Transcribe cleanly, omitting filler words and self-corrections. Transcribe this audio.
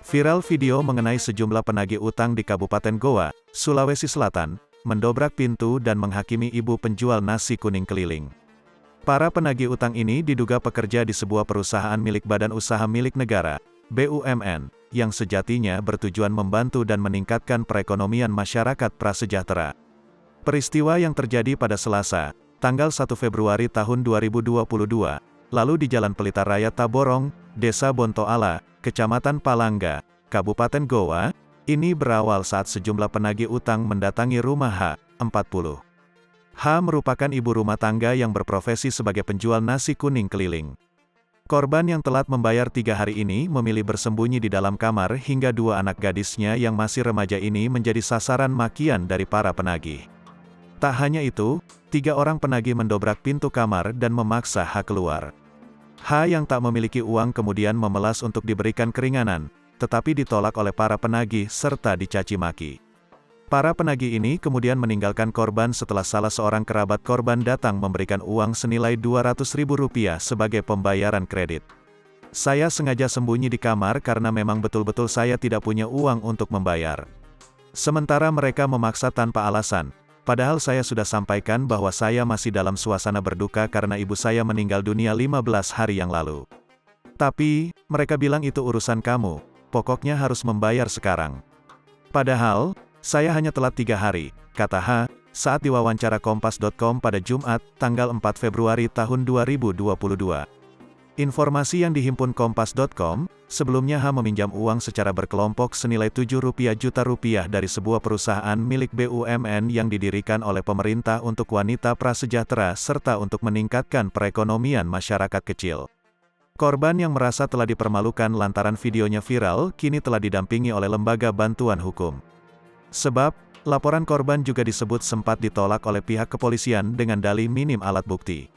Viral video mengenai sejumlah penagih utang di Kabupaten Goa, Sulawesi Selatan, mendobrak pintu dan menghakimi ibu penjual nasi kuning keliling. Para penagih utang ini diduga pekerja di sebuah perusahaan milik Badan Usaha Milik Negara, BUMN, yang sejatinya bertujuan membantu dan meningkatkan perekonomian masyarakat prasejahtera. Peristiwa yang terjadi pada Selasa, tanggal 1 Februari tahun 2022, lalu di Jalan Pelita Raya Taborong, Desa Bontoala, Kecamatan Palangga, Kabupaten Goa, ini berawal saat sejumlah penagih utang mendatangi rumah H, 40. H merupakan ibu rumah tangga yang berprofesi sebagai penjual nasi kuning keliling. Korban yang telat membayar 3 hari ini memilih bersembunyi di dalam kamar hingga 2 anak gadisnya yang masih remaja ini menjadi sasaran makian dari para penagih. Tak hanya itu, 3 orang penagih mendobrak pintu kamar dan memaksa H keluar. H yang tak memiliki uang kemudian memelas untuk diberikan keringanan, tetapi ditolak oleh para penagih serta dicaci maki. Para penagih ini kemudian meninggalkan korban setelah salah seorang kerabat korban datang memberikan uang senilai Rp200.000 sebagai pembayaran kredit. Saya sengaja sembunyi di kamar karena memang betul-betul saya tidak punya uang untuk membayar. Sementara mereka memaksa tanpa alasan. Padahal saya sudah sampaikan bahwa saya masih dalam suasana berduka karena ibu saya meninggal dunia 15 hari yang lalu. Tapi, mereka bilang itu urusan kamu, pokoknya harus membayar sekarang. Padahal, saya hanya telat 3 hari, kata H, saat diwawancara Kompas.com pada Jumat, tanggal 4 Februari tahun 2022. Informasi yang dihimpun Kompas.com, sebelumnya H meminjam uang secara berkelompok senilai Rp7 juta dari sebuah perusahaan milik BUMN yang didirikan oleh pemerintah untuk wanita prasejahtera serta untuk meningkatkan perekonomian masyarakat kecil. Korban yang merasa telah dipermalukan lantaran videonya viral, kini telah didampingi oleh lembaga bantuan hukum. Sebab, laporan korban juga disebut sempat ditolak oleh pihak kepolisian dengan dalih minim alat bukti.